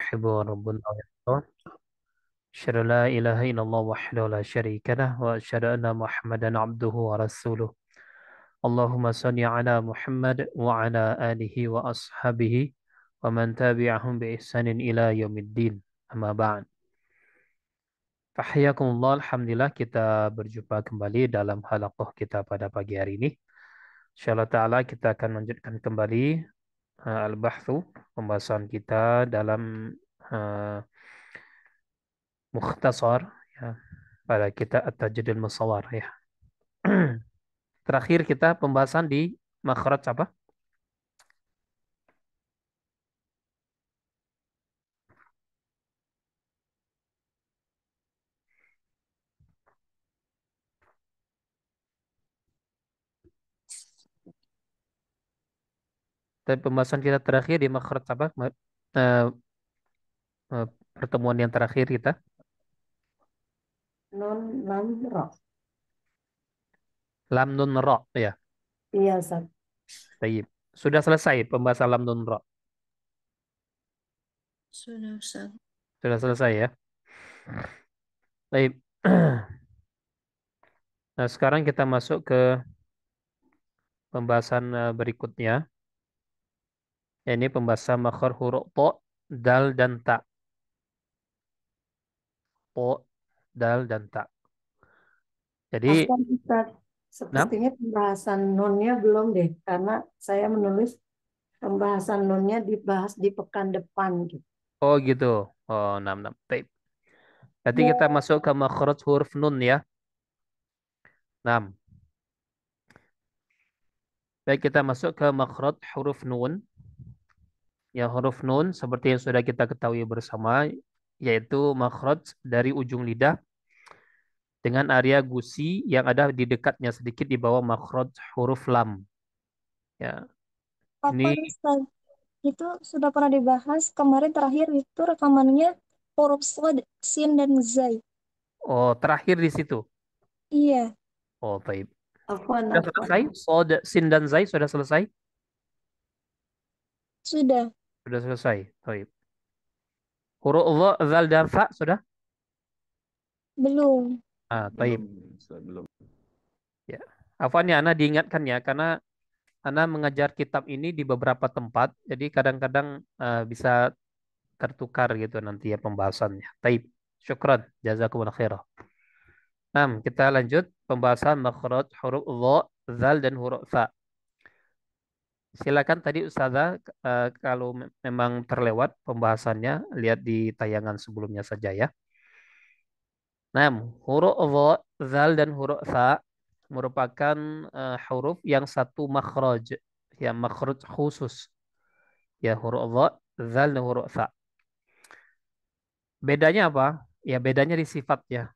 يحب ربنا ويرضى أشهد أن لا إله إلا الله وحده لا شريك له وأشهد أن محمدا عبده ورسوله اللهم صل على محمد وعلى آله وأصحابه ومن تبعهم بإحسان إلى يوم الدين أما بعد Fahiyakumullah, Alhamdulillah kita berjumpa kembali dalam halaqah kita pada pagi hari ini. Insyaallah ta'ala kita akan lanjutkan kembali al-bahthu, pembahasan kita dalam uh, mukhtasar ya, pada kita At-Tajridul Musawwar ya. Terakhir kita pembahasan di makhraj apa? Dan pembahasan kita terakhir di makhraj apa? Eh, Pertemuan yang terakhir kita Non lam ro. lam nun ra ya. Iya, Sat. Tayyib. Sudah selesai pembahasan lam nun ra. Sudah, Sat. Sudah selesai ya. Tayyib. Nah, sekarang kita masuk ke pembahasan berikutnya. Ini pembahasan makhraj huruf to, dal dan ta. To, dal dan ta. Jadi, Afwan, Ustaz. nah, Sepertinya pembahasan nonnya belum deh, karena saya menulis pembahasan nonnya dibahas di pekan depan gitu. oh gitu. Oh, enam, enam. Taib. Berarti kita masuk ke makhraj huruf nun ya. Enam. Baik, kita masuk ke makhraj huruf nun. Ya, huruf nun seperti yang sudah kita ketahui bersama, yaitu makhraj dari ujung lidah dengan area gusi yang ada di dekatnya sedikit di bawah makhraj huruf lam. Ya, Apa ini Ustaz? Itu sudah pernah dibahas kemarin terakhir itu rekamannya huruf shad, sin dan zai. oh terakhir di situ. Iya, Oh, baik. Afwan, Sudah Afwan. selesai? Sod, sin dan zai sudah selesai? sudah. Sudah selesai. Baik. Huruf dha, zal dan fa sudah? Belum. Ah, baik. Ya. Afwan ya, Ana diingatkan ya, karena Ana mengajar kitab ini di beberapa tempat, jadi kadang-kadang bisa tertukar gitu nanti ya pembahasannya. Taib. Syukran. Jazakumullah khairah. Nah, kita lanjut pembahasan makhraj huruf dha, zal dan huruf fa. Silakan tadi Ustazah kalau memang terlewat pembahasannya lihat di tayangan sebelumnya saja ya. Nah, huruf dha, zal dan huruf fa merupakan huruf yang satu makhraj, ya makhraj khusus. Ya huruf dha, zal dan huruf fa. Bedanya apa? Ya bedanya di sifat ya.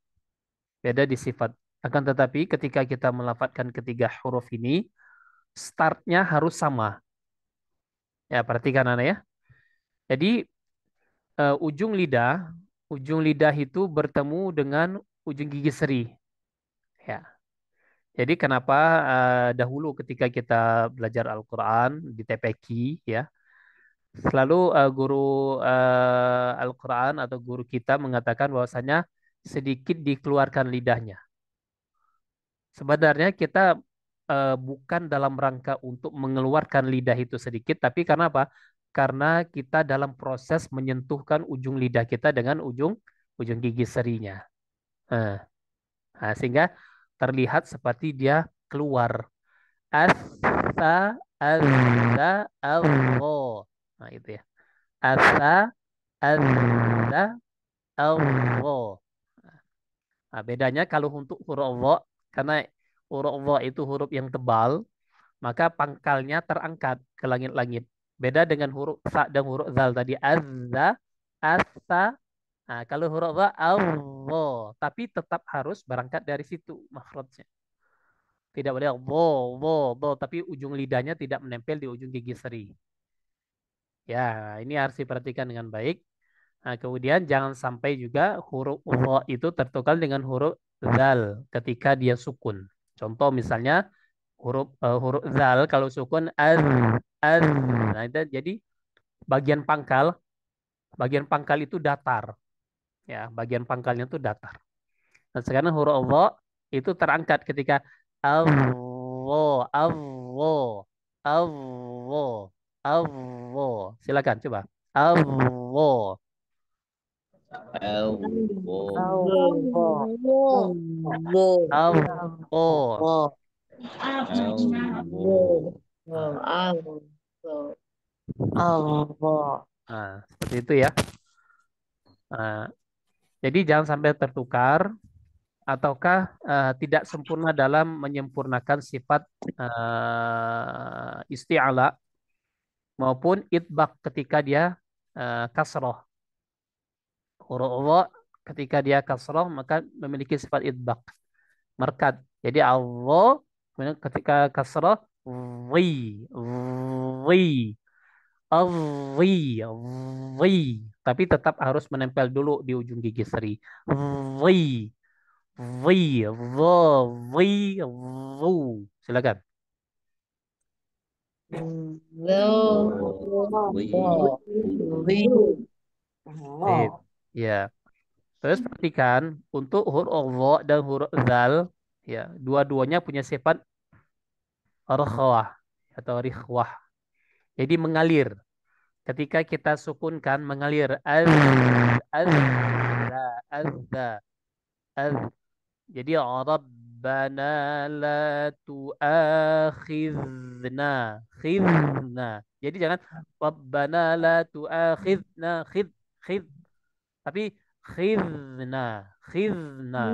Beda di sifat. Akan tetapi ketika kita melafadzkan ketiga huruf ini, startnya harus sama. Ya perhatikan Ana ya. Jadi ujung lidah itu bertemu dengan ujung gigi seri. Ya. Jadi kenapa dahulu ketika kita belajar Al-Quran di TPQ ya, selalu guru Al-Quran atau guru kita mengatakan bahwasanya sedikit dikeluarkan lidahnya. Sebenarnya kita bukan dalam rangka untuk mengeluarkan lidah itu sedikit, tapi karena apa? Karena kita dalam proses menyentuhkan ujung lidah kita dengan ujung ujung gigi serinya. Nah, sehingga terlihat seperti dia keluar. Asa, azza, Allah. Nah, itu ya. Asa, azza, Allah. Nah, bedanya kalau untuk huruf Allah, karena huruf Allah itu huruf yang tebal, maka pangkalnya terangkat ke langit-langit. Beda dengan huruf sa dan huruf zal tadi. Azza, asa. Nah, kalau huruf za, Allah. Tapi tetap harus berangkat dari situ makhrajnya. Tidak boleh bo, tapi ujung lidahnya tidak menempel di ujung gigi seri. Ya, ini harus diperhatikan dengan baik. Nah, kemudian jangan sampai juga huruf dha itu tertukar dengan huruf zal ketika dia sukun. Contoh misalnya huruf zal kalau sukun az az. Nah, itu jadi bagian pangkal Bagian pangkal itu datar, ya. Bagian pangkalnya itu datar. Nah, sekarang huruf Allah itu terangkat ketika Allah, Allah, Allah, Allah. Silakan coba. Allah, Allah, Allah, Allah. Allah, Nah, Allah. seperti itu ya. Nah, jadi jangan sampai tertukar ataukah tidak sempurna dalam menyempurnakan sifat isti'ala maupun itbaq ketika dia kasroh. Huruf Allah ketika dia kasroh maka memiliki sifat itbaq, merkat. Jadi Allah kemudian ketika kasroh wi wi wi wi, tapi tetap harus menempel dulu di ujung gigi seri. Wi wi wo wi wu. Silakan. Sip. Ya. Terus perhatikan untuk huruf Allah dan huruf zal, ya, dua-duanya punya sifat rakhwah atau rikhwah. Jadi mengalir. Ketika kita sukunkan mengalir azza az. Jadi Rabbana la tu'akhidna khidna. Jadi jangan Rabbana la tu'akhidna khid, tapi khidna khidna.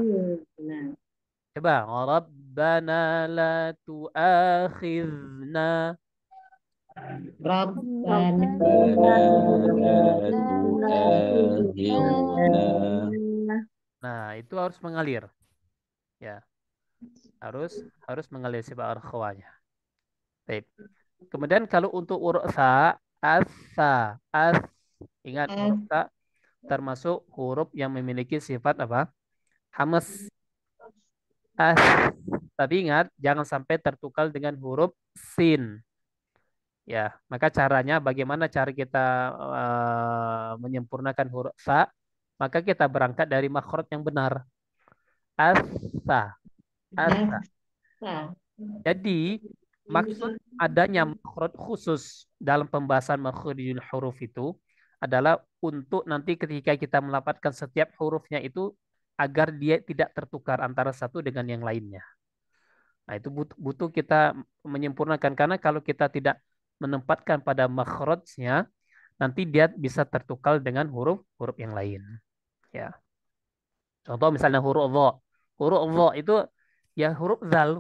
Coba Rabbana la tu'akhidna. Rabbana Nah, itu harus mengalir. Ya, harus mengalir sifat arkhawanya. Baik. Kemudian kalau untuk huruf sa, asa, as, ingat huruf sa termasuk huruf yang memiliki sifat apa? Hamas. As. Tapi ingat jangan sampai tertukar dengan huruf sin. Ya, maka caranya bagaimana cara kita menyempurnakan huruf sa? Maka kita berangkat dari makhraj yang benar. Asa, asa. Jadi maksud adanya makhraj khusus dalam pembahasan makhrijul huruf itu adalah untuk nanti ketika kita melafadzkan setiap hurufnya itu agar dia tidak tertukar antara satu dengan yang lainnya. Nah, itu butuh kita menyempurnakan karena kalau kita tidak menempatkan pada makhrajnya nanti dia bisa tertukar dengan huruf-huruf yang lain. Ya. Contoh misalnya huruf dha. Huruf dha itu ya huruf zal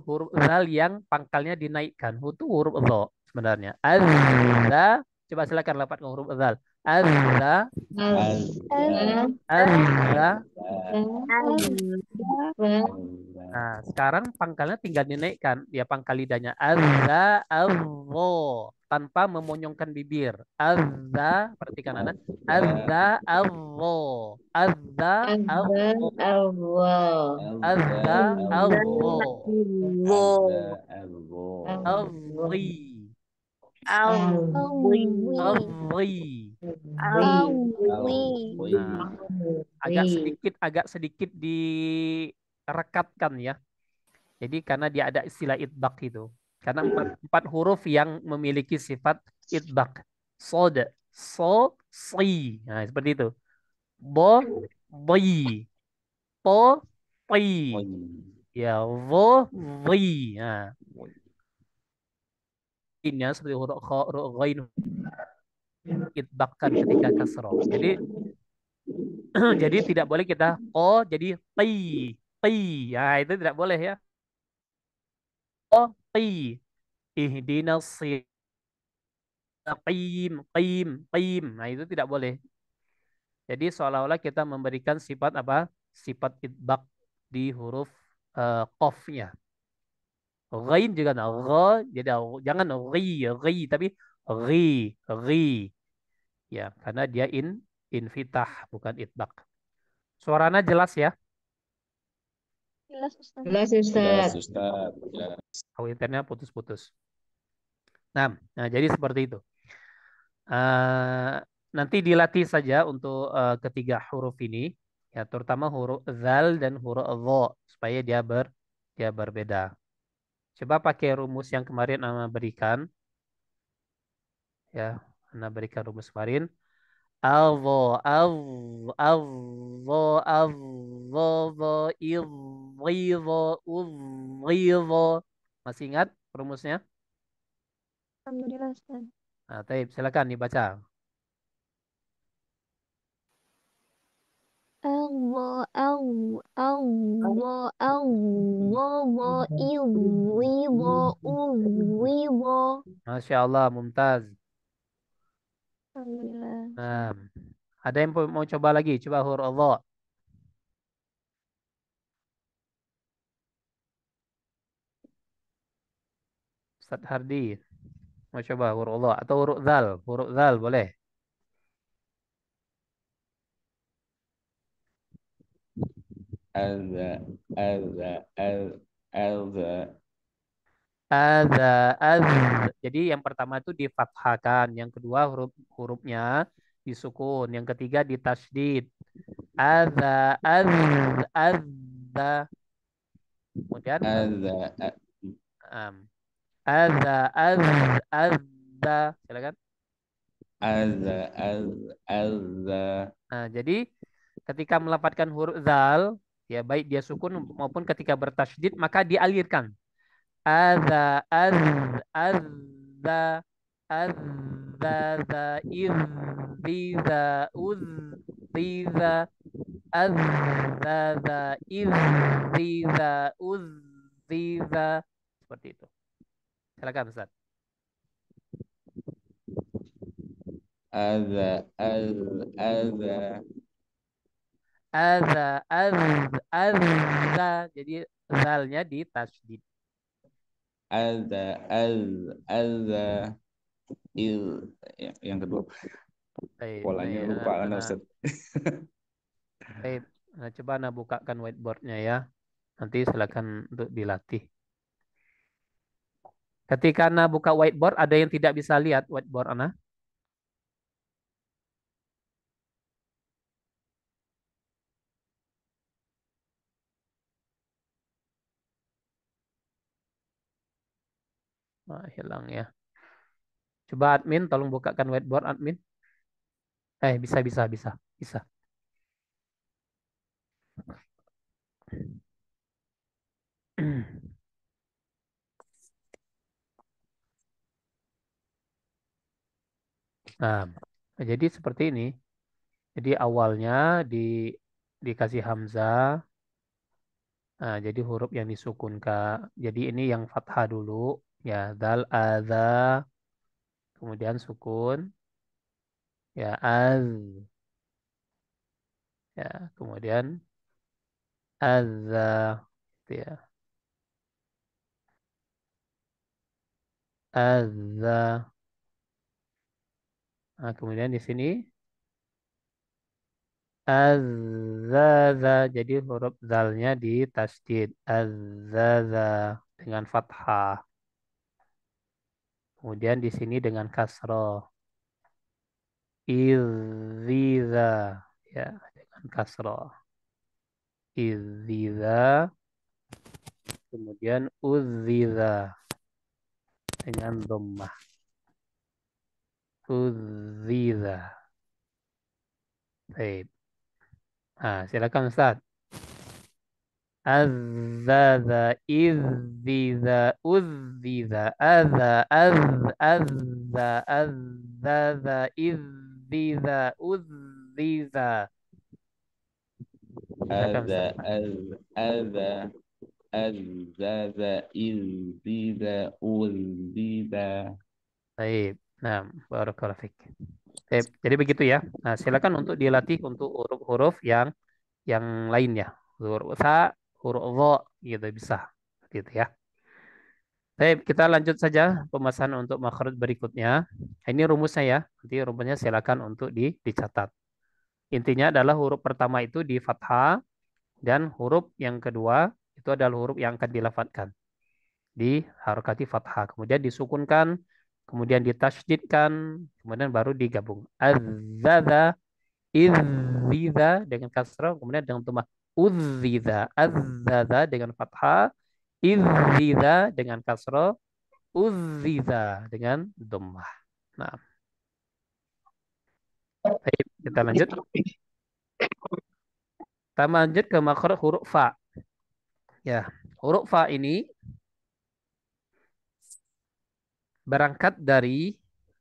yang pangkalnya dinaikkan. Itu huruf dha sebenarnya. Azza, coba silakan lafadzkan huruf zal. Azza, azza. Nah, sekarang pangkalnya tinggal dinaikkan. Dia pangkal lidahnya. Azza, Allah. Tanpa memonyongkan bibir. Azza, perhatikan anak. Azza, Allah. Azza, Allah. Azza, Allah. Alwi. Alwi. Nah, agak sedikit direkatkan ya. Jadi karena dia ada istilah itbaq itu. Karena empat huruf yang memiliki sifat itbaq. Sod, so, si. Nah, seperti itu. Bo, boi. Po, pi. Ya, vo, vi. Nah, ini seperti huruf kha, huruf ghain itbaqkan ketika kasroh. Jadi jadi tidak boleh kita jadi ti, ti. Ya, itu tidak boleh ya. Ti. Ihdinas qim, qim, qim. Nah, itu tidak boleh. Jadi seolah-olah kita memberikan sifat apa? Sifat itbaq di huruf qafnya. Ghain juga nah, jadi jangan ghi, tapi ghi. Ya, karena dia infitah bukan itbaq. Suaranya jelas ya? Jelas Ustaz. Jelas Ustaz. Kalau internetnya putus-putus. Nah, jadi seperti itu. Uh, nanti dilatih saja untuk ketiga huruf ini, ya terutama huruf zal dan huruf dha supaya dia berbeda. Coba pakai rumus yang kemarin Ana berikan, ya, Ana berikan rumus kemarin. Alvo, alvo, alvo, alvo, ilvo, ulvo. Masih ingat rumusnya? Alhamdulillah, Ustaz. Nah, Taib, silakan dibaca. Allah, Allah, Allah, Allah, ilwa, ulwa. Masya Allah, Mumtaz. Alhamdulillah, Nah, Ustaz. ada yang mau coba lagi? Coba huruf Allah. Ustaz Hardi, mau coba huruf Allah atau huruf zal? Huruf zal boleh. Alza, alza, alza. Ada, az. Jadi yang pertama itu difathahkan, yang kedua hurufnya disukun, yang ketiga ditasydid. Ada, azza. Kemudian Alza, um, azza. Silakan. alza, alza. Nah, jadi ketika melafalkan huruf zal, ya baik dia sukun maupun ketika bertasydid maka dialirkan. Adza, azza, azza, izza, uzziza, azza, izziza, uzziza. Seperti itu. Silakan Ustaz. Alza, alza. Azza. Jadi zalnya ditasydid. Alza, alza. Yang kedua Baik, polanya baik. lupa kan Ustaz. Baik. Nah, coba Anda bukakan whiteboardnya ya. Nanti silakan untuk dilatih. Ketika Anda buka whiteboard, ada yang tidak bisa lihat whiteboard Anda? Nah, hilang ya. Coba admin, tolong bukakan whiteboard admin. Bisa, bisa, bisa, bisa. Nah, jadi seperti ini. Jadi awalnya dikasih hamzah. Nah, jadi huruf yang disukunkan. Jadi ini yang fathah dulu. Ya, dal, adza. Kemudian sukun. Ya, az. Ya, kemudian azza. Gitu ya. Azza. Nah, kemudian di sini azzaza. Jadi huruf zalnya di tasdid. Azzaza dengan fathah. Kemudian di sini dengan kasroh. Izziza. Ya, dengan kasroh. Izziza. Kemudian uzziza dengan dhammah. Uzziza. Baik. Nah, silakan Ustaz. Azzaza, izziza, uzziza, azzaza, izziza, uzziza. Silakan Alza, Ustaz. alza, alzaza, izziza, uzziza. Baik. Nah, barakallahu fiik. Baik, jadi begitu ya. Nah, silakan untuk dilatih untuk huruf-huruf yang lainnya. Huruf sa, huruf dha gitu bisa. Gitu ya. Baik, kita lanjut saja pembahasan untuk makhraj berikutnya. Ini rumusnya ya. Nanti rumusnya silakan untuk dicatat. Intinya adalah huruf pertama itu di fathah dan huruf yang kedua itu adalah huruf yang akan dilafadzkan di harokati fathah. Kemudian disukunkan, kemudian ditasydidkan, kemudian baru digabung. Azzaza, izziza dengan kasrah, kemudian dengan dhammah. Uzziza, azzaza dengan fathah, izziza dengan kasrah, uzziza dengan dhammah. Nah, baik, kita lanjut. Kita lanjut ke makhraj huruf fa. Ya, huruf fa ini berangkat dari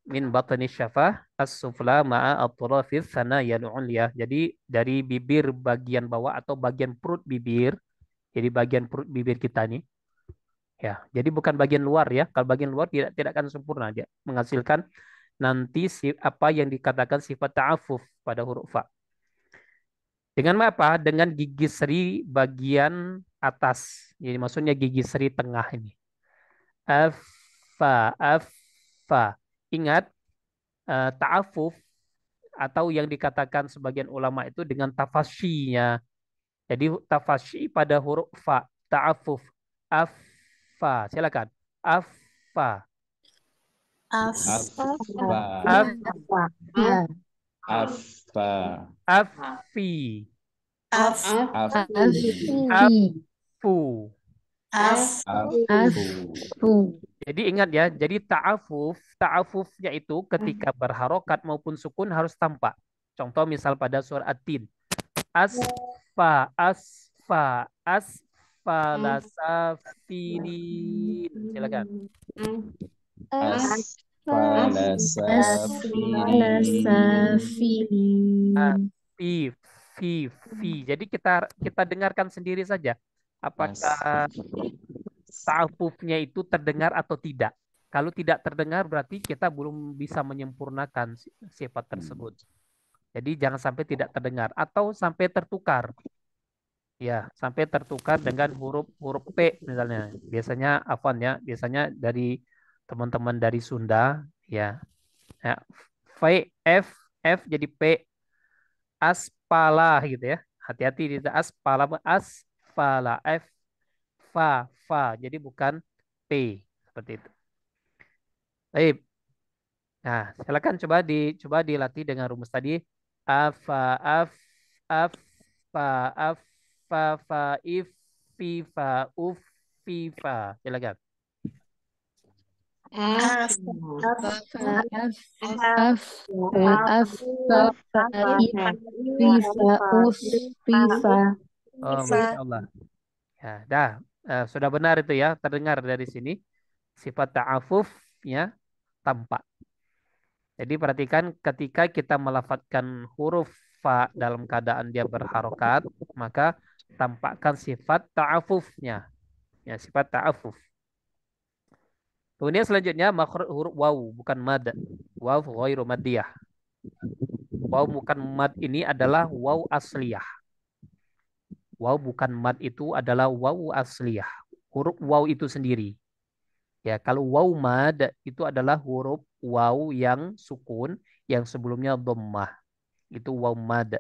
min batni syafah as-sufla ma'a atrafis sanayal ulya. Jadi dari bibir bagian bawah atau bagian perut bibir. Jadi bagian perut bibir kita nih. Ya, jadi bukan bagian luar ya. Kalau bagian luar tidak akan sempurna dia menghasilkan nanti apa yang dikatakan sifat ta'afuf pada huruf fa. Dengan apa? Dengan gigi seri bagian atas. Jadi maksudnya gigi seri tengah ini. Afa, afa. Ingat, ta'afuf atau yang dikatakan sebagian ulama itu dengan tafasyinya. Jadi tafasyi pada huruf fa, ta'afuf. Afa, silakan. Afa, Afa. af, Afa. afi, Afi. afu. Afu. Jadi ingat ya, jadi ta'afufnya itu ketika berharokat maupun sukun harus tampak. Contoh misal pada surat At-Tin. Asfa, asfa, asfala safilin. Silakan. Asfala Asfala safilin. safilin. Fi, fi. Jadi kita dengarkan sendiri saja. Apakah ta'afufnya itu terdengar atau tidak? Kalau tidak terdengar berarti kita belum bisa menyempurnakan sifat tersebut. Jadi jangan sampai tidak terdengar atau sampai tertukar. Ya, sampai tertukar dengan huruf P misalnya. Biasanya afwan ya, biasanya dari teman-teman dari Sunda ya. Ya, F F jadi P, aspala gitu ya. Hati-hati di aspala, asfala, F fa. Jadi bukan P seperti itu. Baik. Nah, silakan coba dilatih dengan rumus tadi. Afa, af, fa, af, fa, if, fi, fa, uf, fi, fa. Silakan. Oh, Masya Allah. Ya, dah. Sudah benar itu ya, terdengar dari sini. Sifat ta'afufnya tampak. Jadi perhatikan ketika kita melafadzkan huruf fa dalam keadaan dia berharokat, maka tampakkan sifat ta'afufnya. Ya, sifat ta'afuf. Kemudian selanjutnya makhraj huruf waw, bukan mad. Waw ghairu maddiyah. Waw bukan mad ini adalah waw asliyah. Waw bukan mad itu adalah waw asliyah. Huruf waw itu sendiri. Ya, kalau waw mad itu adalah huruf waw yang sukun yang sebelumnya dhammah. Itu waw mad.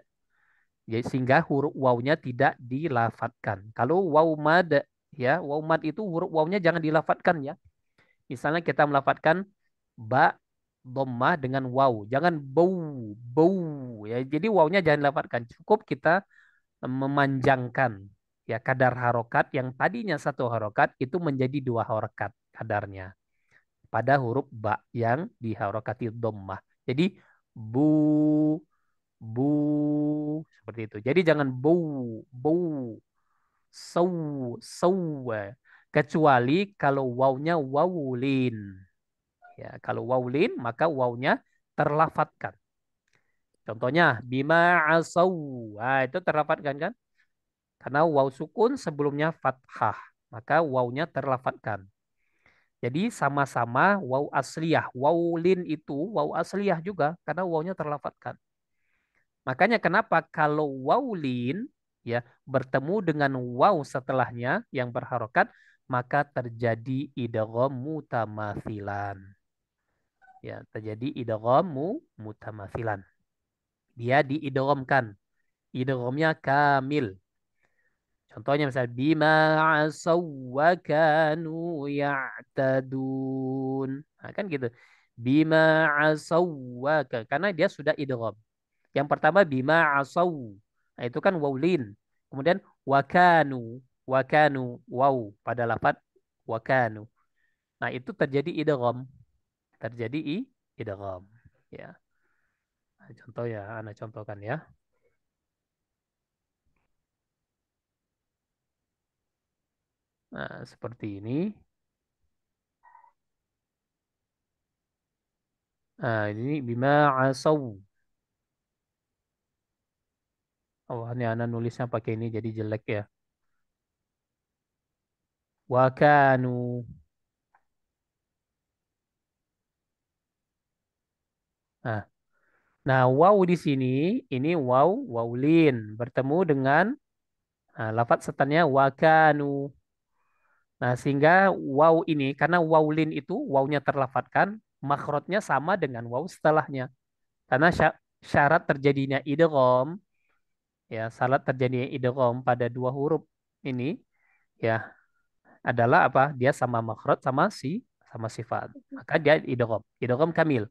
Jadi sehingga huruf wawnya tidak dilafatkan. Kalau waw mad ya, waw mad itu huruf wawnya jangan dilafatkan ya. Misalnya kita melafatkan ba dhammah dengan waw, jangan bau ya. Jadi wawnya jangan dilafatkan. Cukup kita memanjangkan ya kadar harokat yang tadinya satu harokat itu menjadi dua harokat kadarnya pada huruf ba yang diharokati dhammah. Jadi bu bu seperti itu. Jadi jangan bau sau sau kecuali kalau wawnya wawulin. Ya, kalau wawulin maka wawnya terlafatkan. Contohnya bima asau. Nah, itu terlafatkan kan? Karena waw sukun sebelumnya fathah, maka wawnya terlafatkan. Jadi sama-sama waw asliyah. Wawulin itu waw asliyah juga karena wawnya terlafatkan. Makanya kenapa kalau wawlin ya bertemu dengan waw setelahnya yang berharokat maka terjadi idgham mutamathilan. Ya, terjadi idgham mutamathilan. Dia diidghamkan. Idghamnya kamil. Contohnya misalnya bima asaw wa kanu ya'tadun. Nah, kan gitu. Bima asawwaka. Karena dia sudah idgham. Yang pertama bima asaw. Nah, itu kan wawlin. Kemudian wakanu. Wakanu. Waw. Pada lafad wakanu. Nah, itu terjadi idgham. Terjadi idgham. Ya. Nah, contoh ya. Ana contohkan ya. Nah, seperti ini. Nah, ini bima asaw. Oh, ini Ana nulisnya pakai ini jadi jelek ya. Wakanu. Nah, nah waw di sini ini waw wawlin bertemu dengan lafadz setannya wakanu. Nah, sehingga waw ini karena wawlin itu wawnya terlafadzkan, makhrajnya sama dengan waw setelahnya. Karena syarat terjadinya idgham ya, syarat terjadinya idgham pada dua huruf ini ya adalah apa? Dia sama makhraj sama sifat. Maka dia idgham, idgham kamil.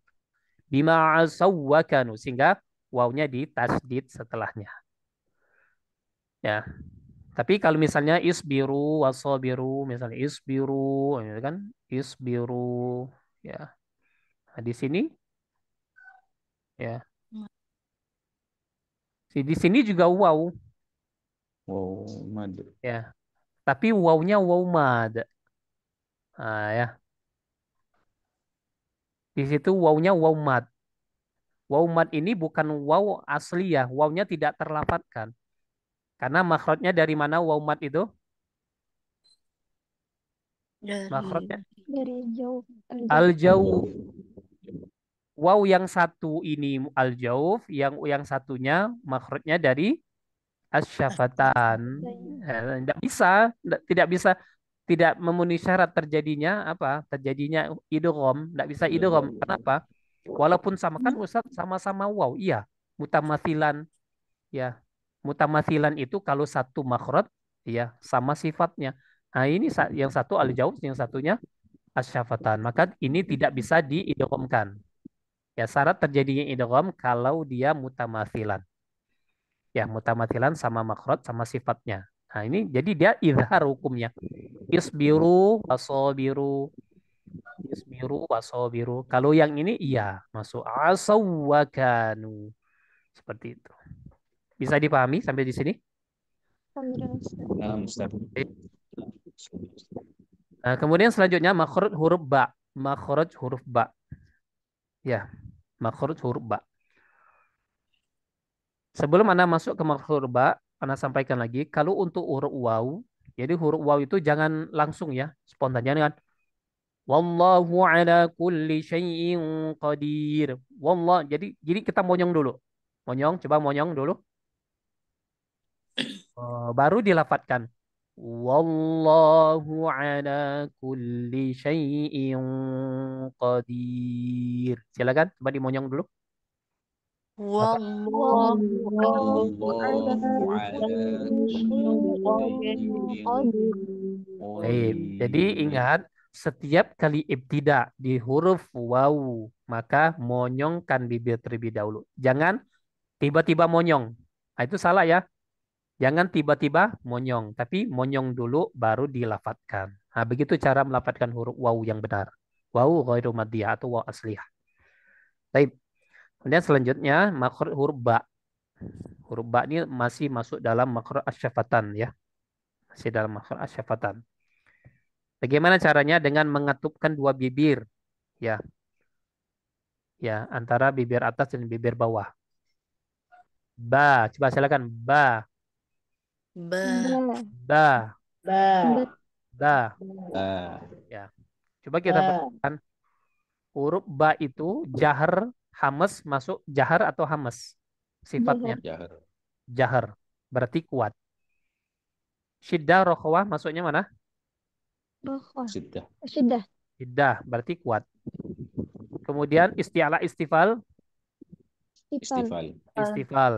Bima asawwakanu sehingga wawnya ditasdid setelahnya. Ya. Tapi kalau misalnya isbiru wasobiru, misalnya isbiru, ya kan? Isbiru, ya. Nah, di sini, ya. Di sini juga waw, Wow, mad. ya. Tapi wawnya waw mad. Nah, ya. Di situ wawnya waw mad. Waw mad ini bukan waw asli ya. Wawnya tidak terlafadzkan. Karena makhrajnya dari mana waw mad itu? Makhrajnya Dari jauh. al-jauh. Waw yang satu ini al-jauf, yang satunya makhrajnya dari asyafatan. Tidak bisa, tidak bisa, tidak memenuhi syarat terjadinya apa? Terjadinya idgham, tidak bisa idgham. Kenapa? Walaupun sama kan Ustaz sama-sama waw, iya. Mutamathilan, ya. Mutamathilan itu kalau satu makhraj, ya, sama sifatnya. Nah, ini yang satu al-jauf, yang satunya asyafatan. Maka ini tidak bisa diidghamkan. Ya, syarat terjadinya idgham kalau dia mutamathilan. Ya, mutamathilan sama makhraj sama sifatnya. Nah, ini jadi dia izhar hukumnya. Isbiru wasobiru. Isbiru wasobiru. Kalau yang ini iya, masuk asawwakanu. Seperti itu. Bisa dipahami sampai di sini? Nah, Ustaz. Nah, kemudian selanjutnya makhraj huruf ba. Makhraj huruf ba. Ya, makhraj huruf ba. Sebelum Anda masuk ke makhraj huruf ba, Anda sampaikan lagi, kalau untuk huruf waw, jadi huruf waw itu jangan langsung ya, spontan. Jangan wallahu ala kulli syai'in qadir. Wallah. Jadi kita monyong dulu. Monyong, coba monyong dulu. Baru dilafatkan. Wallahu ala kulli syai'in qadir. Silakan, coba dimonyong dulu. Bapak. Wallahu ala Baik. Jadi ingat, setiap kali ibtida di huruf waw, maka monyongkan bibir terlebih dahulu. Jangan tiba-tiba monyong. Nah, itu salah ya. Jangan tiba-tiba monyong, tapi monyong dulu baru dilafatkan. Nah, begitu cara melafatkan huruf waw yang benar. Waw ghairu maddiyah atau waw asliyah. Baik. Kemudian selanjutnya makhraj huruf ba. Huruf ba ini masih masuk dalam makhraj asyafatan ya. Masih dalam makhraj asyafatan. Bagaimana caranya? Dengan mengatupkan dua bibir ya. Ya, antara bibir atas dan bibir bawah. Ba, coba silakan ba, ba ba, Ba. ba. ba Ya. Coba kita perhatikan huruf ba itu jahar, hamas masuk jahar atau hamas? Sifatnya jahar jahar, berarti kuat. Syiddah rokhawah masuknya mana? siddah Sudah. Syiddah, berarti kuat. Kemudian isti'ala istifal, istifal istifal.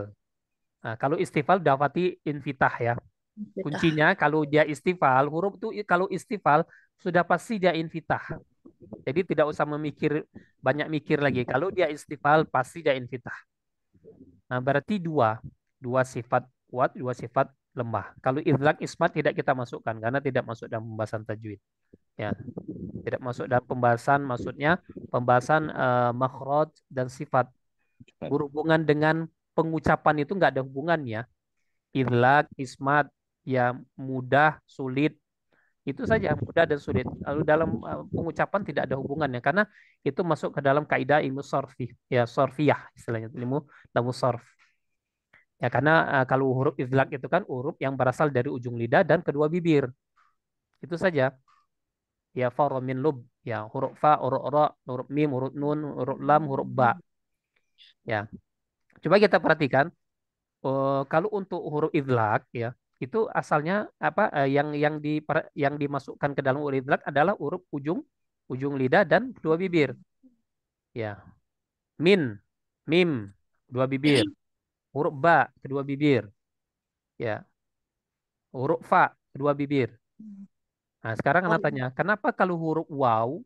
Nah, kalau istifal dapati infitah ya. Kuncinya kalau dia istifal, huruf itu kalau istifal sudah pasti dia infitah. Jadi tidak usah banyak mikir lagi. Kalau dia istifal pasti dia infitah. Nah, berarti dua sifat kuat, dua sifat lemah. Kalau idlak ismat tidak kita masukkan karena tidak masuk dalam pembahasan tajwid. Ya, tidak masuk dalam pembahasan, maksudnya pembahasan makhraj dan sifat. Berhubungan dengan pengucapan itu nggak ada hubungannya. Idlak, ismat, ya mudah, sulit, itu saja mudah dan sulit. Lalu dalam pengucapan tidak ada hubungannya karena itu masuk ke dalam kaidah ilmu sorfi, ya sorfiyah istilahnya ilmu sorf. Ya karena kalau huruf idlak itu kan huruf yang berasal dari ujung lidah dan kedua bibir. Itu saja. Ya fa ra min lub, ya huruf fa, huruf ra, huruf mim, huruf nun, huruf lam, huruf ba. Ya. Coba kita perhatikan kalau untuk huruf idlak ya itu asalnya apa yang dimasukkan ke dalam huruf idlak adalah huruf ujung ujung lidah dan dua bibir. Ya, min, mim, dua bibir. Huruf ba, kedua bibir. Ya, huruf fa, kedua bibir. Nah, sekarang Oh, anak tanya, kenapa kalau huruf waw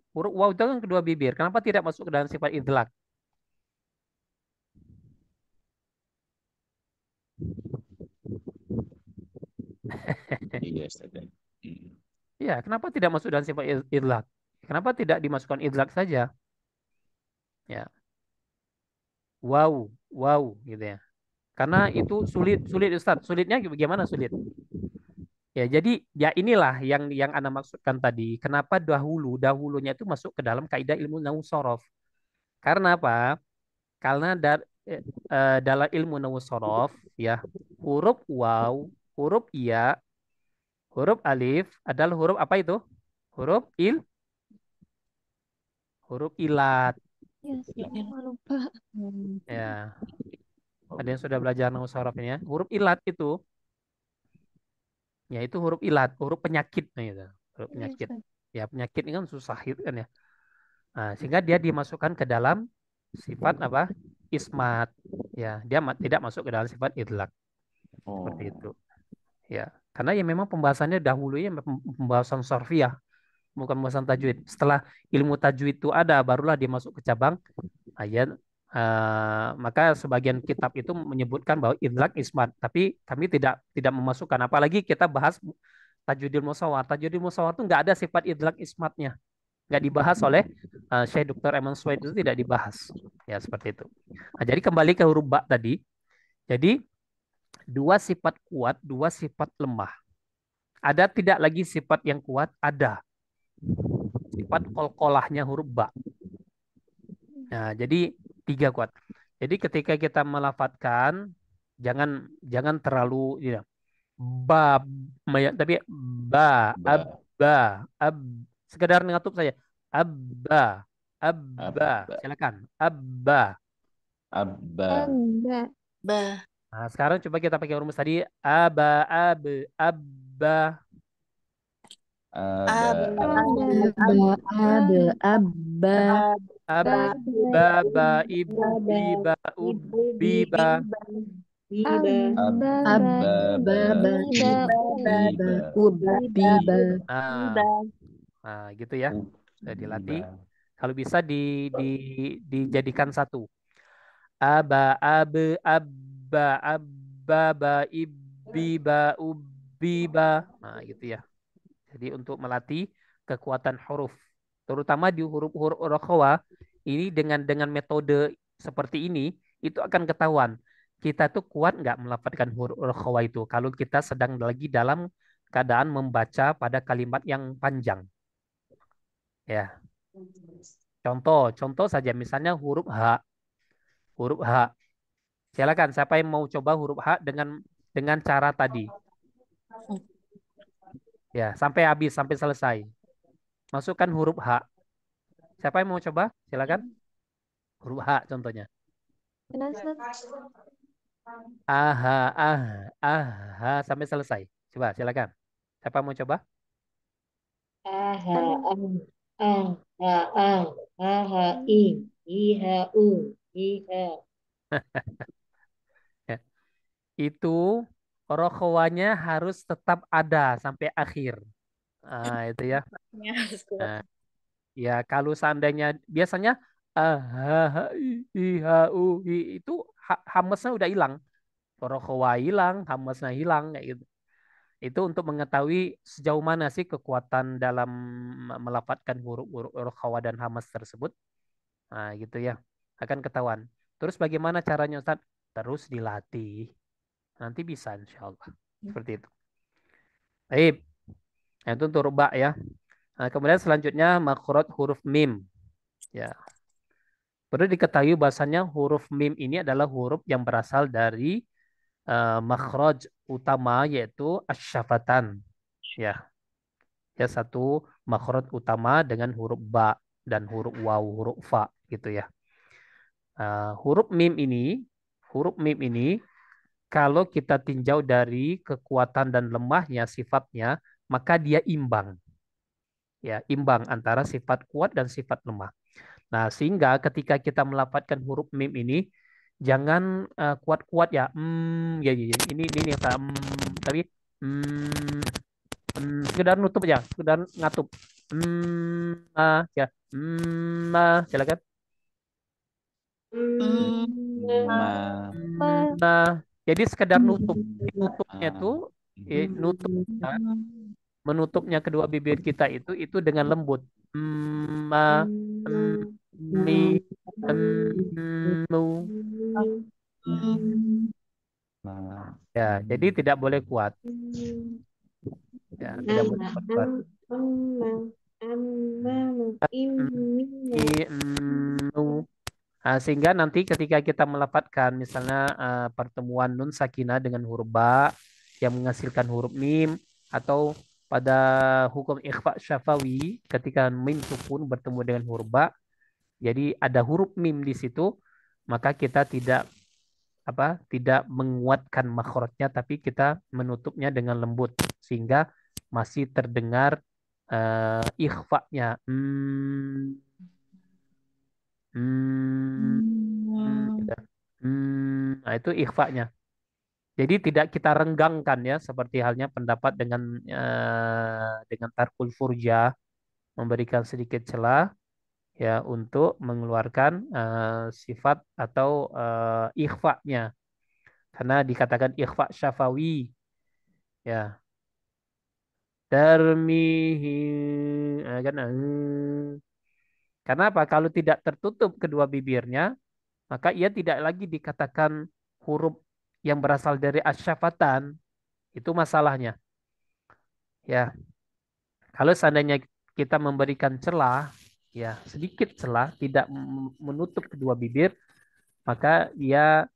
itu kan kedua bibir, kenapa tidak masuk ke dalam sifat idlak? Iya, Ustaz. Hmm. Ya, kenapa tidak masuk dalam sifat idlak? Kenapa tidak dimasukkan idlak saja? Ya, wow, wow, gitu ya. Karena itu sulit, sulit Ustaz. Sulitnya bagaimana sulit? Ya, jadi ya inilah yang Anda maksudkan tadi. Kenapa dahulunya itu masuk ke dalam kaidah ilmu nahwu sorof. Karena apa? Karena dalam ilmu nahwu sorof ya huruf waw, huruf iya, huruf alif adalah huruf apa itu? Huruf huruf ilat. Ya, saya lupa. Ya, ada yang sudah belajar nahwu sorof ini ya. Huruf ilat itu, ya itu huruf ilat, huruf penyakit nah, gitu. Huruf Iya, penyakit. Ustaz. Ya penyakit ini kan susah itu kan ya. Nah, sehingga dia dimasukkan ke dalam sifat apa? Ismat. Ya, dia tidak masuk ke dalam sifat idlak. Seperti itu. Oh, Ya, karena ya memang pembahasannya dahulu ya pembahasan sorfiah, bukan pembahasan tajwid. Setelah ilmu tajwid itu ada, barulah dia masuk ke cabang ayat. Maka sebagian kitab itu menyebutkan bahwa idlak ismat, tapi kami tidak memasukkan. Apalagi kita bahas tajwidil musawwar. Tajwidil musawwar itu nggak ada sifat idlak ismatnya, nggak dibahas oleh Syekh Dr. Eman Sweid, itu tidak dibahas. Ya seperti itu. Nah, jadi kembali ke huruf ba tadi. Jadi dua sifat kuat, dua sifat lemah. Ada tidak lagi sifat yang kuat? Ada. Sifat kolkolahnya huruf ba. Nah, jadi tiga kuat. Jadi ketika kita melafatkan, jangan jangan terlalu ya, ba, tapi ba, ba, abba, ab, sekedar ngatup saja. Abba, abba, abba, silakan. Abba. abba, Enggak. Ba, Nah, sekarang coba kita pakai rumus tadi. Aba, ab, abba, aba, ab, abba, Aba, aba, abba, ab, abba, ba, ba, ibu, ba, biba, ibu, ubi, ba. biba, biba, abba, abba, ba, ba, biba, ba, biba, biba, ubbi, biba, ba. Nah, biba, gitu ya. Sudah ubiba, dilatih. Kalau bisa di, dijadikan satu. Aba, abe, abba, abba, ba, ibbi, ba, ubbi, ba. Nah, gitu ya. Jadi untuk melatih kekuatan huruf, terutama di huruf-huruf rokhwa, ini dengan metode seperti ini, itu akan ketahuan kita tuh kuat nggak melafalkan huruf rokhwa itu kalau kita sedang lagi dalam keadaan membaca pada kalimat yang panjang. Ya, contoh saja misalnya huruf H. Silakan siapa yang mau coba huruf H dengan cara tadi. Ya, sampai habis, sampai selesai. Masukkan huruf H. Siapa yang mau coba? Silakan. Huruf H contohnya. Kenapa, Ustaz? Aha, aha, sampai selesai. Coba, silakan. Siapa mau coba? Aha, Anu, ah, ah, ah, ah, aha, i, iha, iha. Ya. Itu rokhwanya harus tetap ada sampai akhir. Itu ya. harus kuat. Nah, Ya, kalau seandainya biasanya ha, ha, i, ha, itu hamesnya udah hilang. Rokhawa hilang, hamesnya hilang kayak gitu. Itu untuk mengetahui sejauh mana sih kekuatan dalam melafadzkan huruf-huruf rokhawa dan hamas tersebut. Nah, gitu ya. Akan ketahuan. Terus bagaimana caranya Ustaz? Terus dilatih. Nanti bisa insya Allah. Seperti itu. Baik. Nah, itu untuk ba ya. Nah, kemudian selanjutnya makhraj huruf mim. Ya. Perlu diketahui bahasanya huruf mim ini adalah huruf yang berasal dari makhraj utama yaitu asyafatan. Ya. Ya, satu makhraj utama dengan huruf ba dan huruf waw, huruf fa gitu ya. Huruf mim ini kalau kita tinjau dari kekuatan dan lemahnya sifatnya, maka dia imbang. Ya, imbang antara sifat kuat dan sifat lemah. Nah, sehingga ketika kita melafadzkan huruf mim ini, jangan kuat-kuat ya. Ya, ya, ya. Ini yang tapi mm, sekedar nutup aja, sekedar ngatup. Ya. Silakan. Ma. Jadi sekedar nutup. Nutupnya itu nutup menutupnya kedua bibir kita itu dengan lembut. Ma, mi, mu. Ma. Ya, jadi tidak boleh kuat. Ya, tidak boleh kuat. Mu. Nah, sehingga nanti ketika kita melafadzkan misalnya pertemuan nun sakinah dengan huruf ba yang menghasilkan huruf mim atau pada hukum ikhfa syafawi ketika mim sukun bertemu dengan huruf ba jadi ada huruf mim di situ maka kita tidak menguatkan makhrajnya tapi kita menutupnya dengan lembut sehingga masih terdengar ikhfa-nya. Gitu. Nah, itu ikhfa-nya. Jadi tidak kita renggangkan ya, seperti halnya pendapat dengan tarkul furja memberikan sedikit celah ya untuk mengeluarkan sifat atau ikhfa-nya. Karena dikatakan ikhfa syafawi ya. Darmihi kan karena apa? Kalau tidak tertutup kedua bibirnya, maka ia tidak lagi dikatakan huruf yang berasal dari asyafatan. Itu masalahnya. Ya, kalau seandainya kita memberikan celah, ya sedikit celah, tidak menutup kedua bibir, maka ia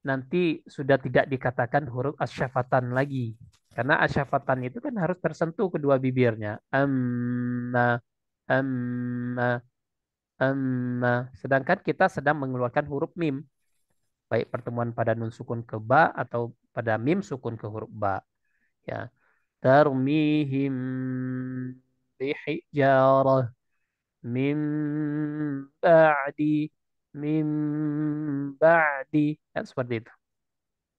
nanti sudah tidak dikatakan huruf asyafatan lagi. Karena asyafatan itu kan harus tersentuh kedua bibirnya. Amma, amma, amma. Sedangkan kita sedang mengeluarkan huruf mim. Baik pertemuan pada nun sukun ke ba atau pada mim sukun ke huruf ba. Ya. Tarmihim bihijarah min ba'di min ba'di. Ya, seperti itu.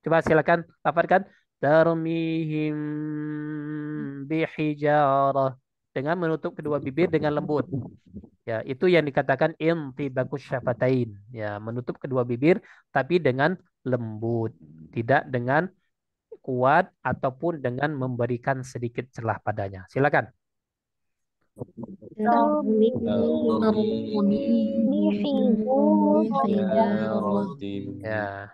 Coba silakan lafalkan tarmihim bihijarah dengan menutup kedua bibir dengan lembut. Ya, itu yang dikatakan intibakus syafatain. Ya, menutup kedua bibir tapi dengan lembut, tidak dengan kuat ataupun dengan memberikan sedikit celah padanya. Silakan. Ya.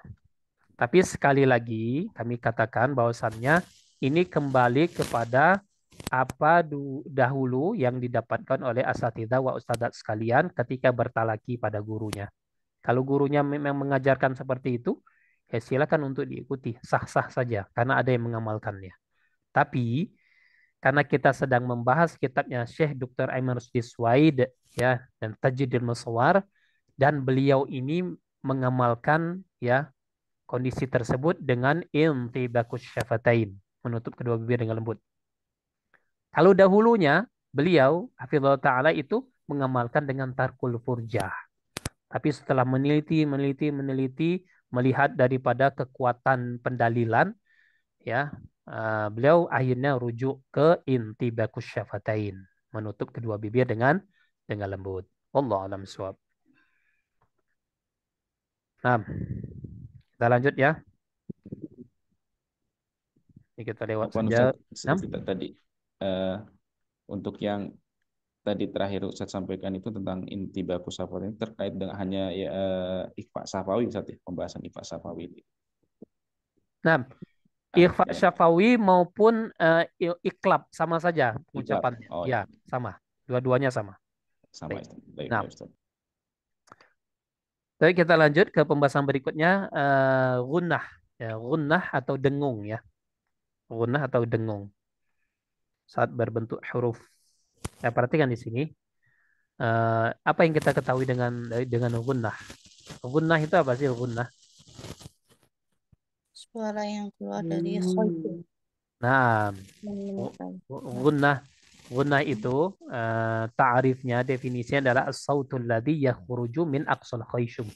Tapi sekali lagi kami katakan bahwasannya ini kembali kepada apa dahulu yang didapatkan oleh asatidzah wa ustadzat sekalian ketika bertalaki pada gurunya. Kalau gurunya memang mengajarkan seperti itu, ya silakan untuk diikuti, sah-sah saja karena ada yang mengamalkannya. Tapi karena kita sedang membahas kitabnya Syekh Dr. Aiman Rusdi Suwaid ya dan Tajidil Musawwar dan beliau ini mengamalkan ya kondisi tersebut dengan intibakus syafatain, menutup kedua bibir dengan lembut. Kalau dahulunya beliau hafizallahu taala itu mengamalkan dengan tarkul furjah. Tapi setelah meneliti melihat daripada kekuatan pendalilan ya beliau akhirnya rujuk ke intibakus syafatain, menutup kedua bibir dengan dengan lembut. Wallahu a'lam bishawab. Nah, kita lanjut ya. Ini kita lewat Apa saja. Ustaz, Nah, sedikit tadi eh, untuk yang tadi terakhir Ustaz sampaikan itu tentang intibaku safawi ini terkait dengan hanya ya, ikhfa safawi Ustaz ya, pembahasan ikhfa safawi ini. nah, ikhfa Ya, syafawi maupun iklab sama saja ikhlas. pengucapannya. Oh Ya, ya, sama. Dua-duanya sama. sama Baik. Ustaz. Baik, Nah, baik, Ustaz. baik kita lanjut ke pembahasan berikutnya. Gunnah. Ya, gunnah atau dengung ya. Gunnah atau dengung. Saat berbentuk huruf. Ya, perhatikan di sini. Apa yang kita ketahui dengan gunnah? Gunnah itu apa sih gunnah? Suara yang keluar dari khaytu. Nah, Menemukan. gunnah gunnah itu ta'rifnya definisinya adalah as-sautul ladzi yakhruju min aqsal khayshum.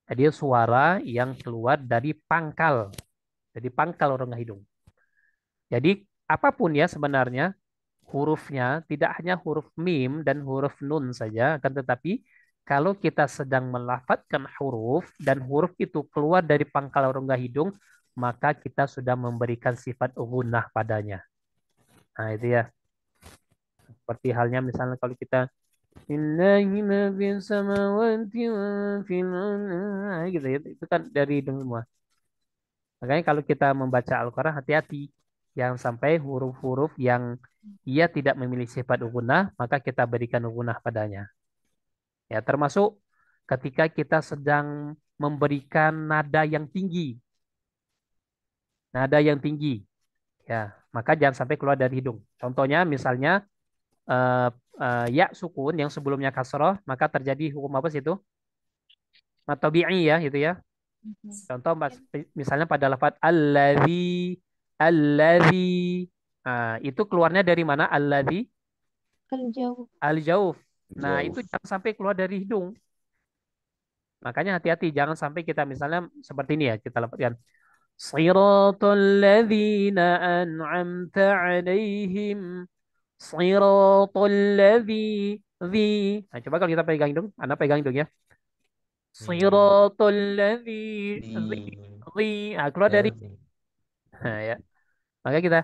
Jadi suara yang keluar dari pangkal. Jadi pangkal rongga hidung. Jadi apapun ya sebenarnya hurufnya tidak hanya huruf mim dan huruf nun saja, akan tetapi kalau kita sedang melafadzkan huruf dan huruf itu keluar dari pangkal rongga hidung, maka kita sudah memberikan sifat gunnah padanya. Nah, itu ya. Seperti halnya misalnya kalau kita Lillahi ma fis samawati wa fil gitu ya. Itu kan dari hidung semua. Makanya kalau kita membaca Al-Quran hati-hati. Jangan sampai huruf-huruf yang ia tidak memiliki sifat ugunah, maka kita berikan ugunah padanya. Ya, termasuk ketika kita sedang memberikan nada yang tinggi. Nada yang tinggi. Ya, maka jangan sampai keluar dari hidung. Contohnya misalnya eh, ya sukun yang sebelumnya kasroh, maka terjadi hukum apa sih itu? Matobi'i ya, gitu ya. Contoh misalnya pada lafaz alladzi itu keluarnya dari mana? Alladzi Al-jauh. al-jauf. Nah, Jauh. itu jangan sampai keluar dari hidung. Makanya hati-hati jangan sampai kita misalnya seperti ini ya, kita lafazkan Shiratal ladzina an'amta 'alaihim Shiratal ladzi. Nah, coba kalau kita pegang hidung, Anda pegang hidung ya. Shiratal ladzi zi. Nah, keluar dari nah, ya. Maka kita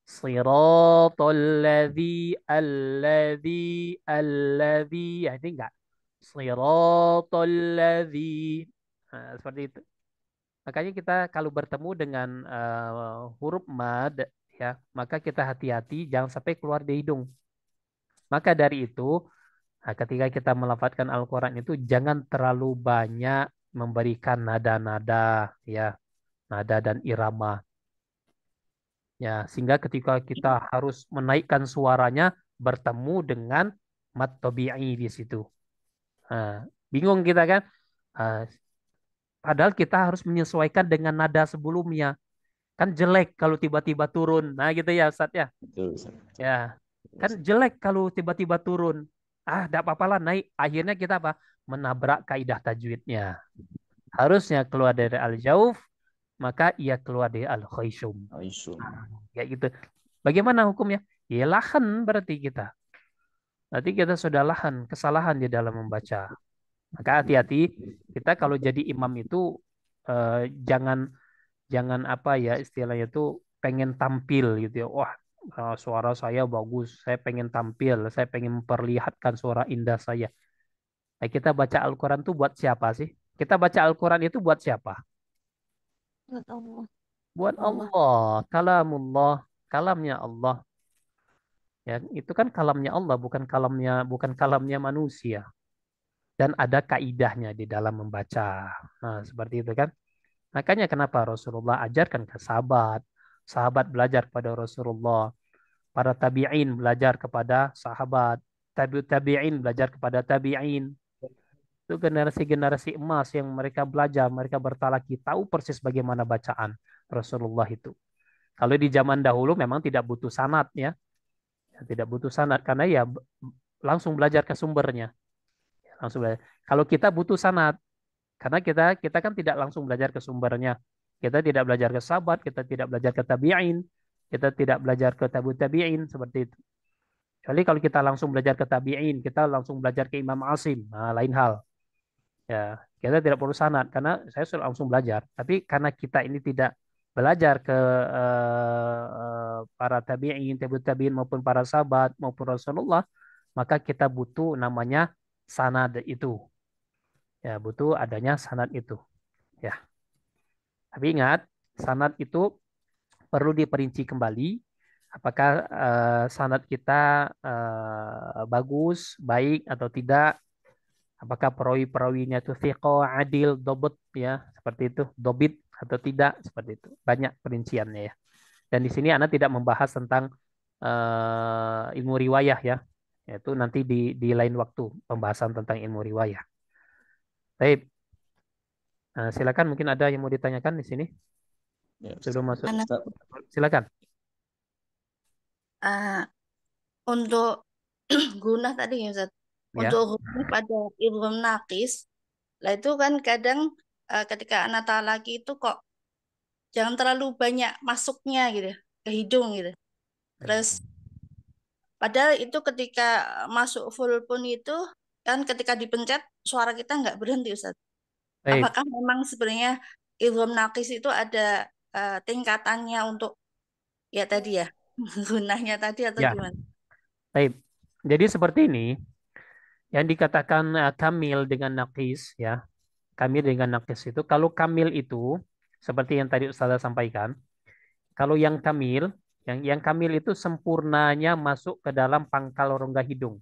Shiratal alladzi alladzi ya ini enggak. Shiratal ladzi. Nah, seperti itu. Makanya kita kalau bertemu dengan huruf mad ya, maka kita hati-hati jangan sampai keluar dari hidung. Maka dari itu, nah, ketika kita melafadzkan Al-Quran itu jangan terlalu banyak memberikan nada-nada ya, nada dan irama. Ya, sehingga ketika kita harus menaikkan suaranya bertemu dengan mat tabi'i di situ. Nah, bingung kita kan? Ah, padahal kita harus menyesuaikan dengan nada sebelumnya. Kan jelek kalau tiba-tiba turun. Nah, gitu ya, Ustaz ya. Betul, Ustaz. Ya, kan jelek kalau tiba-tiba turun. Tidak apa-apa lah naik. Akhirnya kita apa? Menabrak kaidah tajwidnya. Harusnya keluar dari al-jauf, maka ia keluar dari al-khayshum. Aisyun. Ya gitu. Bagaimana hukumnya? Ya lahan berarti kita. Berarti kita sudah lahan, kesalahan di dalam membaca. Maka hati-hati kita kalau jadi imam itu jangan jangan apa ya istilahnya itu pengen tampil gitu ya. Wah, suara saya bagus, saya pengen tampil, saya pengen memperlihatkan suara indah saya. Nah, kita baca Al-Quran itu buat siapa sih? Kita baca Al-Quran itu buat siapa? Buat Allah. Buat Allah. Allah, kalamullah, kalamnya Allah. Ya, itu kan kalamnya Allah, bukan kalamnya manusia. Dan ada kaidahnya di dalam membaca. Nah, seperti itu kan. Makanya kenapa Rasulullah ajarkan ke sahabat. Sahabat belajar kepada Rasulullah. Para tabi'in belajar kepada sahabat. Tabi'in belajar kepada tabi'in. Itu generasi-generasi emas yang mereka belajar, mereka bertalaki, tahu persis bagaimana bacaan Rasulullah itu. Kalau di zaman dahulu memang tidak butuh sanad ya. Tidak butuh sanad karena ya langsung belajar ke sumbernya. Langsung belajar. Kalau kita butuh sanad karena kita kan tidak langsung belajar ke sumbernya. Kita tidak belajar ke sahabat, kita tidak belajar ke tabi'in, kita tidak belajar ke tabi'in seperti itu. Kecuali kalau kita langsung belajar ke tabi'in, kita langsung belajar ke Imam Asim, nah, lain hal. Ya, kita tidak perlu sanad karena saya sudah langsung belajar. Tapi karena kita ini tidak belajar ke para tabi'in, tabi'ut tabi'in maupun para sahabat maupun Rasulullah, maka kita butuh namanya sanad itu. Ya, butuh adanya sanad itu. Ya, tapi ingat, sanad itu perlu diperinci kembali. Apakah sanad kita bagus, baik atau tidak? Apakah perawi-perawinya itu thiqah, adil, dobit ya, seperti itu, dobit atau tidak, seperti itu. Banyak perinciannya ya. Dan di sini Anda tidak membahas tentang ilmu riwayah ya. Yaitu nanti di lain waktu pembahasan tentang ilmu riwayah. Baik, silakan mungkin ada yang mau ditanyakan di sini Ya, Ustaz. sebelum masuk. Anak, Ustaz, Silakan. ah, untuk guna tadi ya Ustaz. Ya. Untuk guna pada ilmu nakis, lah itu kan kadang ketika anak laki itu kok jangan terlalu banyak masuknya gitu ke hidung gitu. Terus padahal itu ketika masuk full pun itu kan ketika dipencet suara kita nggak berhenti Ustaz. Baik, Apakah memang sebenarnya ilham nakis itu ada tingkatannya untuk ya tadi ya gunanya tadi atau ya, gimana? baik. Jadi seperti ini yang dikatakan kamil dengan nakis ya. Kamil dengan nakis itu kalau kamil itu seperti yang tadi Ustazah sampaikan, kalau yang kamil itu sempurnanya masuk ke dalam pangkal rongga hidung.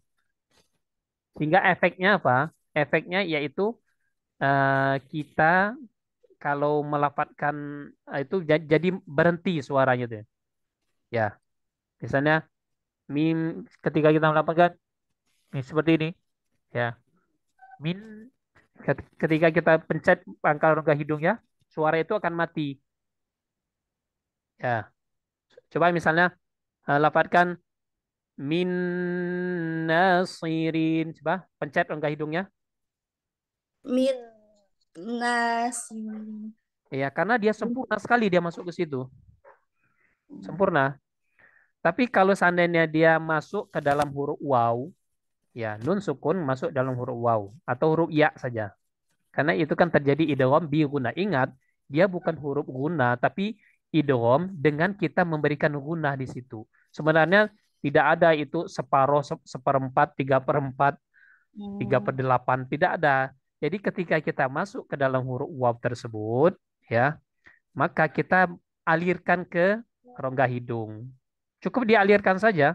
Sehingga efeknya apa? Efeknya yaitu kita kalau melafalkan itu jadi berhenti suaranya tuh. Ya, misalnya mim ketika kita melafalkan seperti ini, ya. Min ketika kita pencet pangkal rongga hidungnya, suara itu akan mati. Ya, coba misalnya lafalkan min nasirin, coba pencet rongga hidungnya. Min nasi. Ya, karena dia sempurna sekali dia masuk ke situ. Sempurna. Tapi kalau seandainya dia masuk ke dalam huruf waw, ya nun sukun masuk dalam huruf waw atau huruf ya saja. Karena itu kan terjadi idgham bi guna. Ingat, dia bukan huruf guna tapi idgham dengan kita memberikan guna di situ. Sebenarnya tidak ada itu separuh, seperempat, tiga per empat, tiga per delapan, tidak ada. Jadi ketika kita masuk ke dalam huruf waw tersebut, ya, maka kita alirkan ke rongga hidung. Cukup dialirkan saja,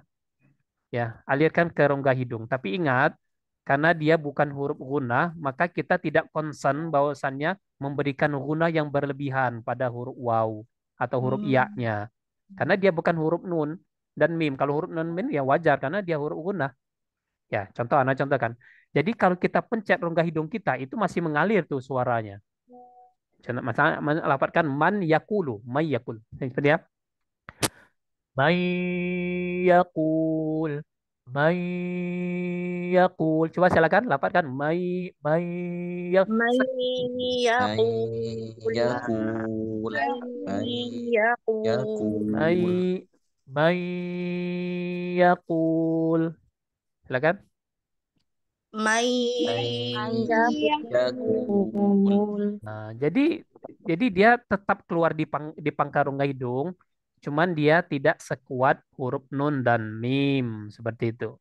ya, alirkan ke rongga hidung. Tapi ingat, karena dia bukan huruf guna, maka kita tidak concern bahwasannya memberikan guna yang berlebihan pada huruf waw atau huruf iya-nya. Karena dia bukan huruf nun dan mim. Kalau huruf nun mim ya wajar karena dia huruf guna. Ya, contoh anak contohkan. Jadi kalau kita pencet rongga hidung kita itu masih mengalir tuh suaranya. Contoh, misalnya melafalkan man yakulu, may yakul. Itu dia. May yakul. May yakul. Coba silakan lafalkan may yak. Mayakul, Yakul, mayakul, May yakul, may yakul. Silakan. mayakul. yakul. Nah, jadi dia tetap keluar di pangkal rongga hidung, cuman dia tidak sekuat huruf nun dan mim seperti itu.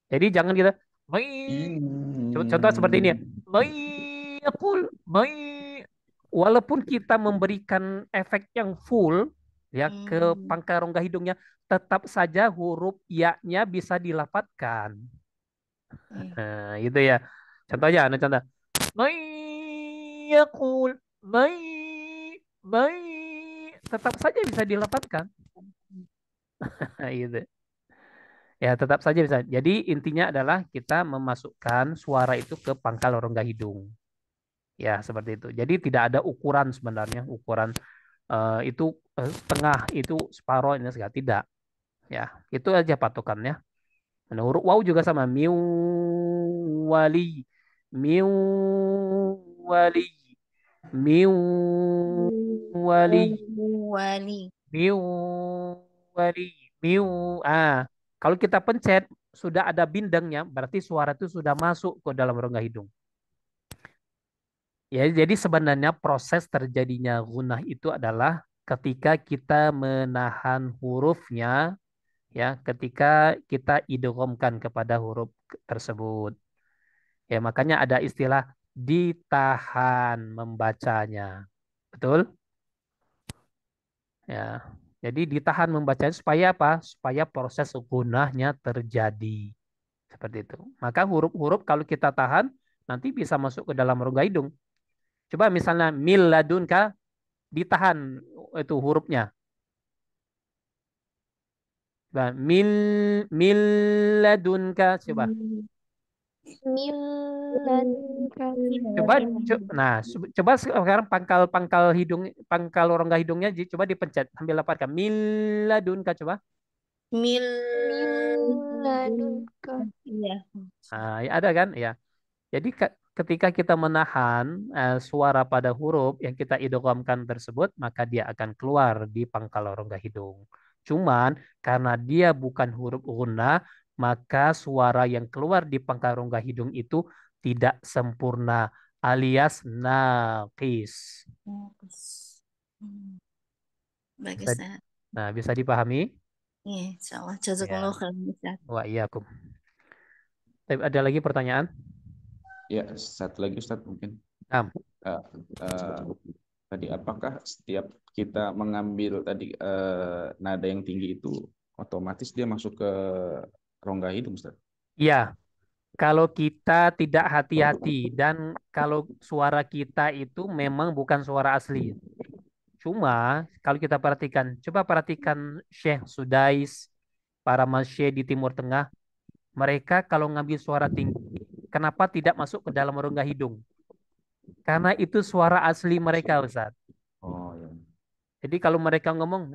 Jadi jangan kita mai contoh seperti ini ya. Mai yakul, mai walaupun kita memberikan efek yang full ya ke pangkal rongga hidungnya, tetap saja huruf ya-nya bisa dilafadzkan. Nah, gitu ya. Contohnya, ada contoh. Mai yakul, mai, mai, tetap saja bisa dilafadzkan. Nah, gitu. Ya, tetap saja bisa. Jadi intinya adalah kita memasukkan suara itu ke pangkal rongga hidung. Ya, seperti itu. Jadi tidak ada ukuran sebenarnya, ukuran itu setengah, itu separuh, ini segala tidak. Ya, itu aja patokannya. Nah, huruf waw juga sama. Miu wali, miu wali, miu wali, Wali. miu wali, miu. Ah, Kalau kita pencet sudah ada bindengnya, berarti suara itu sudah masuk ke dalam rongga hidung. Ya, jadi sebenarnya proses terjadinya gunah itu adalah ketika kita menahan hurufnya, ya, ketika kita idghamkan kepada huruf tersebut. Ya, makanya ada istilah ditahan membacanya. Betul? Ya. Jadi ditahan membacanya supaya apa? Supaya proses gunahnya terjadi. Seperti itu. Maka huruf-huruf kalau kita tahan nanti bisa masuk ke dalam rongga hidung. Coba misalnya mil ladunka ditahan itu hurufnya. Coba mil ladunka coba. Coba coba sekarang pangkal hidung pangkal rongga hidungnya coba dipencet sambil lapatkan mil ladunka coba. Mil. Iya. Ya ada kan? Ya. Jadi ketika kita menahan suara pada huruf yang kita idghamkan tersebut, maka dia akan keluar di pangkal rongga hidung. Cuman karena dia bukan huruf ghunnah, maka suara yang keluar di pangkal rongga hidung itu tidak sempurna alias naqis. Baik, Bisa, Ustaz. bisa dipahami? Iya, insyaallah. Ya. Jazakallahu khairan, Ustaz. Wa iyyakum. Ada lagi pertanyaan? Ya, satu lagi Ustadz mungkin. Nah, Tadi apakah setiap kita mengambil tadi nada yang tinggi itu otomatis dia masuk ke rongga hidung, Ustadz? iya. Kalau kita tidak hati-hati dan kalau suara kita itu memang bukan suara asli. Cuma kalau kita perhatikan, coba perhatikan Syekh Sudais, para masyayikh di Timur Tengah, mereka kalau ngambil suara tinggi, kenapa tidak masuk ke dalam rongga hidung? Karena itu suara asli mereka, Ustaz. Oh ya. Jadi kalau mereka ngomong,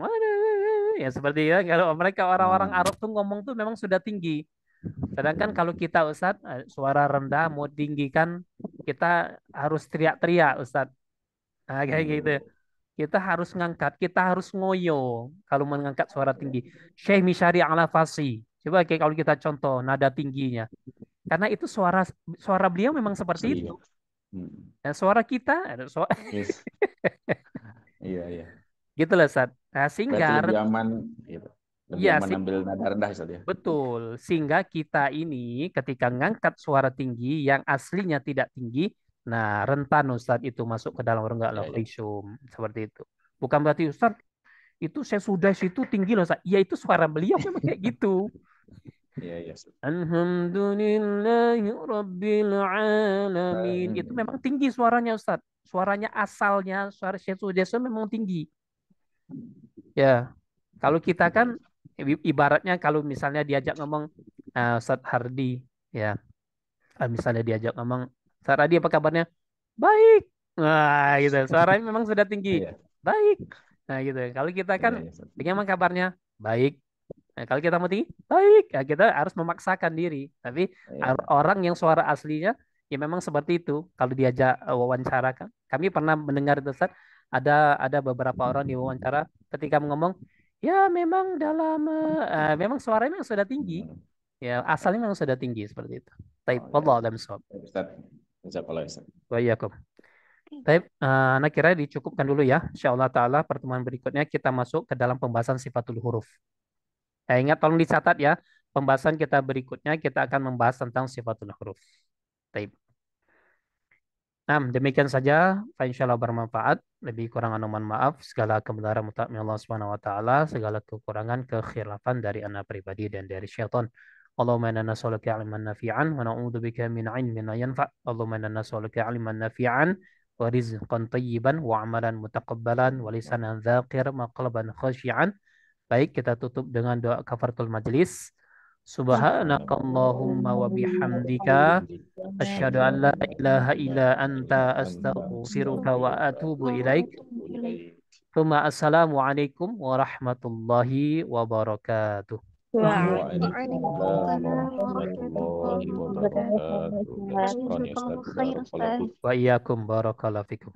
ya seperti ya, kalau mereka orang-orang Arab tuh ngomong tuh memang sudah tinggi. Sedangkan kalau kita Ustadz, suara rendah mau tinggi kan kita harus teriak-teriak Ustadz. Nah, kayak gitu. Kita harus ngangkat, kita harus ngoyo kalau mengangkat suara tinggi. Syekh Misyari Al-Fasi. Coba kayak kalau kita contoh nada tingginya. Karena itu suara suara beliau memang seperti Asli, itu. ya. Dan suara kita Yes. Iya. gitu lah Ustadz. Nah, Berarti sehingga lebih aman gitu. Lebih ya, aman ambil nada rendah Ustadz ya. betul. Sehingga kita ini ketika ngangkat suara tinggi yang aslinya tidak tinggi, nah rentan Ustadz itu masuk ke dalam rongga Ya. al-khisum. Seperti itu. Bukan berarti Ustadz itu saya sudah situ tinggi loh Ustadz. Ya itu suara beliau memang kayak gitu. Iya. Alhamdulillahi Rabbil Alamin. Itu memang tinggi suaranya Ustadz. Suaranya asalnya, suara Syekh Sudeso memang tinggi. Ya, kalau kita kan ibaratnya kalau misalnya diajak ngomong Ustadz Hardi, ya, misalnya diajak ngomong, Ustadz Hardi apa kabarnya? Baik. Nah, gitu. Suaranya memang sudah tinggi. Iya. Baik. Nah, gitu. Kalau kita kan, Iya, Ustadz. bagaimana kabarnya? Baik. Nah, kalau kita mau tinggi, baik. Ya, kita harus memaksakan diri. Tapi Iya. orang yang suara aslinya, ya memang seperti itu. Kalau diajak wawancara kan, kami pernah mendengar itu, Ustadz, ada beberapa orang di wawancara ketika ngomong, ya memang memang suaranya memang sudah tinggi. Ya, asalnya memang sudah tinggi seperti itu. Baik, Oh, wallahu ya. a'lam bishawab. Ustadz. Jazakallah Ustadz. Wa iyyakum. Baik, anak kira dicukupkan dulu ya. Insyaallah taala pertemuan berikutnya kita masuk ke dalam pembahasan sifatul huruf. Ingat tolong dicatat ya. Pembahasan kita berikutnya kita akan membahas tentang sifatul huruf. Baik. Nah, demikian saja. Insyaallah bermanfaat. Lebih kurang mohon maaf. Segala kebenaran mutlak milik Allah Subhanahu wa taala, segala kekurangan kekhilafan dari anak pribadi dan dari syaitan. Allahumma inna nas'aluka 'ilman nafi'an wa na'udzubika min 'ilmin la yanfa'. Allahumma inna nas'aluka 'ilman nafi'an wa rizqan thayyiban wa 'amalan mutaqabbalan wa lisanan dzakir wa qalban khashi'an. Baik, kita tutup dengan doa kafaratul majlis. Subhanakallahumma wa bihamdika asyhadu an la ilaha illa anta astaghfiruka wa atubu ilaik. Tsumma assalamualaikum warahmatullahi wabarakatuh. Waalaikumsalam warahmatullahi wabarakatuh. Jazakallahu khair, Ustaz. Wa iyyakum barakallahu fikum.